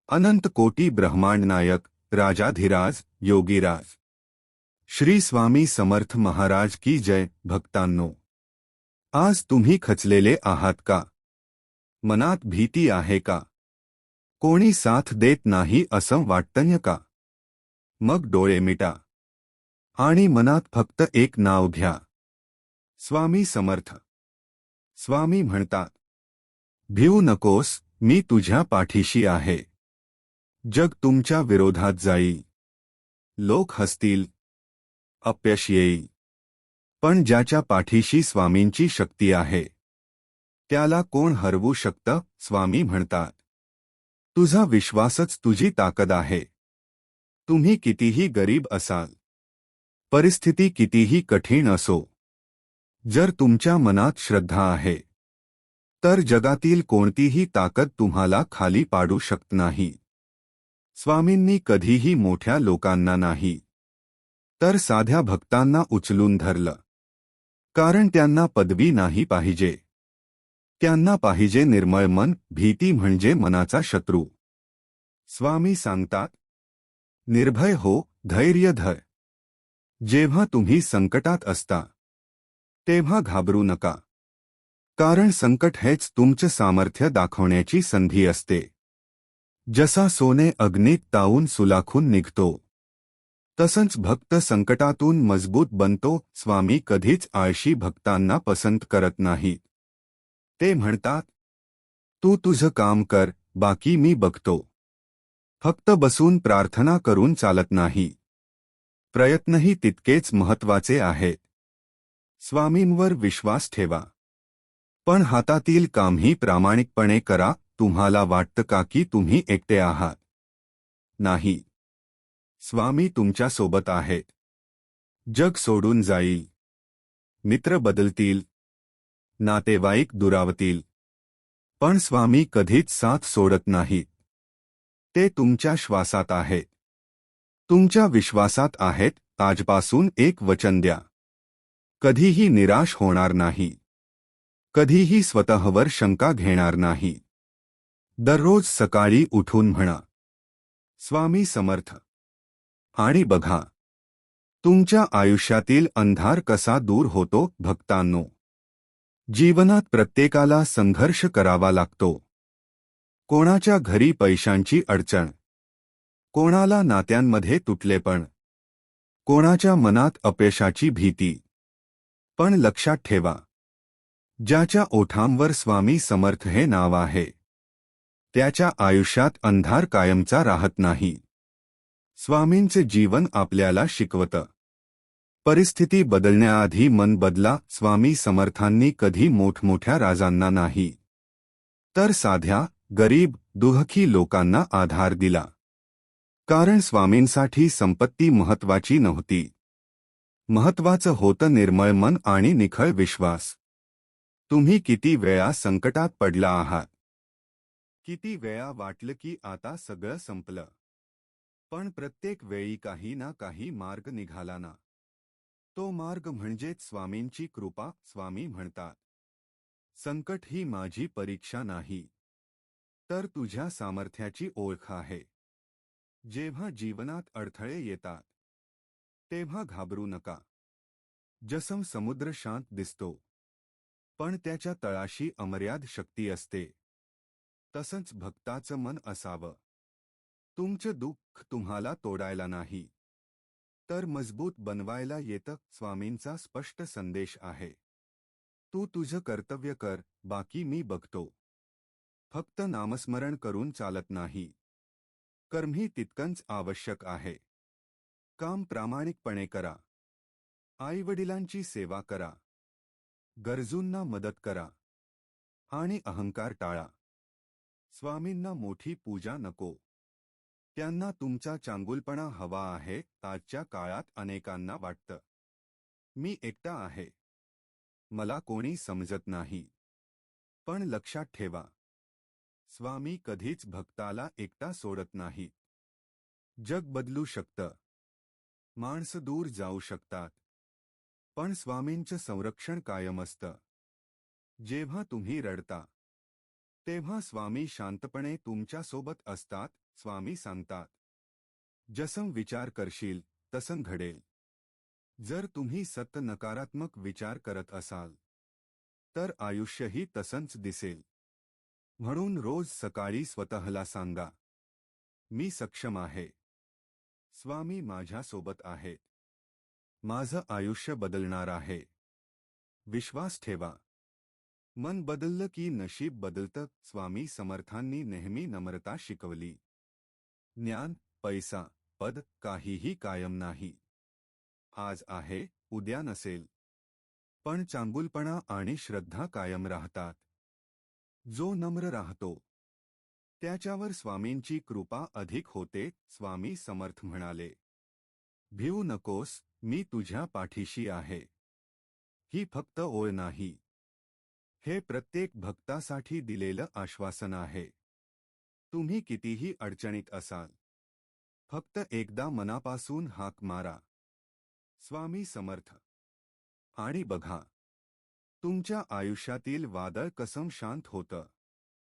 अनंत कोटी ब्रह्मांड नायक राजाधिराज योगीराज श्री स्वामी समर्थ महाराज की जय। भक्तांनो, आज तुम्ही खचलेले आहात का? मनात भीती आहे का? कोणी साथ देत नाही असं वाटतंय का? मग डोळे मिटा आणि मनात फक्त एक नाव घ्या, स्वामी समर्थ। स्वामी म्हणतात, भिवू नकोस, मी तुझ्या पाठीशी आहे। जग तुमच्या विरोधात जाईल, लोक हसतील, अपयश येईल, पण ज्याच्या पाठीशी स्वामींची शक्ती आहे त्याला कोण हरवू शकतं? स्वामी म्हणतात, तुझा विश्वासच तुझी ताकद आहे। तुम्ही कितीही गरीब असाल, परिस्थिती कितीही कठीण असो, जर तुमच्या मनात श्रद्धा आहे तर जगातील कोणतीही ताकद तुम्हाला खाली पाडू शकत नाही। स्वामींनी कधीही मोठ्या लोकांना नाही तर साध्या भक्तांना उचलून धरलं, कारण त्यांना पदवी नाही पाहिजे, त्यांना पाहिजे निर्मळ मन। भीती म्हणजे मनाचा शत्रू। स्वामी सांगतात, निर्भय हो, धैर्य धर। जेव्हा तुम्ही संकटात असता तेव्हा घाबरू नका, कारण संकट हेच तुमचं सामर्थ्य दाखवण्याची संधी असते। जसा सोने अग्नीत तावून सुलाखून निघतो, तसंच भक्त संकटातून मजबूत बनतो। स्वामी कधीच आळशी भक्तांना पसंत करत नाहीत। ते म्हणतात, तू तुझं काम कर, बाकी मी बघतो। फक्त बसून प्रार्थना करून चालत नाही, प्रयत्नही तितकेच महत्त्वाचे आहेत। स्वामींवर विश्वास ठेवा, पण हातातील कामही प्रामाणिकपणे करा। तुम्हाला वाटतं का की तुम्ही एकटे आहात? नाही, स्वामी तुमच्या सोबत आहेत। जग सोडून जाईल, मित्र बदलतील, नातेवाईक दुरावतील, पण स्वामी कधीच साथ सोडत नाहीत। ते तुमच्या श्वासात आहेत, तुमच्या विश्वासात आहेत। आजपासून एक वचन द्या, कधीही निराश होणार नाही, कधीही स्वतःवर शंका घेणार नाही। दररोज सकाळी उठून म्हणा, स्वामी समर्थ, आणि बघा तुमच्या आयुष्यातील अंधार कसा दूर होतो। भक्तांनो, जीवनात प्रत्येकाला संघर्ष करावा लागतो। कोणाच्या घरी पैशांची अडचण, कोणाला नात्यांमध्ये तुटलेपण, कोणाच्या मनात अपयशाची भीती। पण लक्षात ठेवा, ज्याच्या ओठांवर स्वामी समर्थ हे नाव आहे त्याच्या आयुष्यात अंधार कायमचा राहत नाही। स्वामींचे जीवन आपल्याला शिकवतं, परिस्थिती बदलण्याआधी मन बदला। स्वामी समर्थांनी कधी मोठमोठ्या राजांना नाही तर साध्या, गरीब, दुःखी लोकांना आधार दिला, कारण स्वामींसाठी संपत्ती महत्त्वाची नव्हती, महत्त्वाचं होतं निर्मळ मन आणि निखळ विश्वास। तुम्ही किती वेळा संकटात पडला आहात, किती वेळा वाटलं की आता सगळं संपलं, पण प्रत्येक वेळी काही ना काही मार्ग निघाला ना। तो मार्ग म्हणजेच स्वामींची कृपा। स्वामी म्हणतात, संकट ही माझी परीक्षा नाही, तर तुझ्या सामर्थ्याची ओळख आहे। जेव्हा जीवनात अडथळे येतात तेव्हा घाबरू नका। जसं समुद्र शांत दिसतो, पण त्याच्या तळाशी अमर्याद शक्ती असते, तसंच भक्ताचं मन असावं। तुमचं दुःख तुम्हाला तोडायला नाही तर मजबूत बनवायला येतं। स्वामींचा स्पष्ट संदेश आहे, तू तुझं कर्तव्य कर, बाकी मी बघतो। फक्त नामस्मरण करून चालत नाही, कर्मही तितकंच आवश्यक आहे। काम प्रामाणिकपणे करा, आईवडिलांची सेवा करा, गरजूंना मदत करा, आणि अहंकार टाळा। स्वामींना मोठी पूजा नको, त्यांना तुमचा चांगुलपणा हवा आहे। आजच्या काळात अनेकांना वाटतं, मी एकटा आहे, मला कोणी समजत नाही, पण लक्षात ठेवा, स्वामी कधीच भक्ताला एकटा सोडत नाही। जग बदलू शकतं, माणसं दूर जाऊ शकतात, पण स्वामींचं संरक्षण कायम असतं। जेव्हा तुम्ही रडता तेव्हा स्वामी शांतपणे तुमच्या सोबत असतात। स्वामी सांगतात. जसं विचार करशील तसं घडेल. जर तुम्ही सतत नकारात्मक विचार करत असाल तर आयुष्यही तसंच दिसेल. म्हणून रोज सकाळी स्वतःला सांगा, मी सक्षम आहे. स्वामी माझ्यासोबत आहेत. माझं आयुष्य बदलणार आहे. विश्वास ठेवा. मन बदललं की नशीब बदलतं. स्वामी समर्थांनी नेहमी नम्रता शिकवली. ज्ञान, पैसा, पद काहीही कायम नाही. आज आहे, उद्या नसेल. पण चांगुलपणा आणि श्रद्धा कायम राहतात. जो नम्र राहतो त्याच्यावर स्वामींची कृपा अधिक होते. स्वामी समर्थ म्हणाले, भिवू नकोस, मी तुझ्या पाठीशी आहे. ही फक्त ओळ नाही. हे प्रत्येक भक्तासाठी दिलेलं आश्वासन आहे. तुम्ही कितीही अडचणीत असाल, फक्त एकदा मनापासून हाक मारा, स्वामी समर्थ, आणि बघा तुमच्या आयुष्यातील वादळ कसं शांत होतं.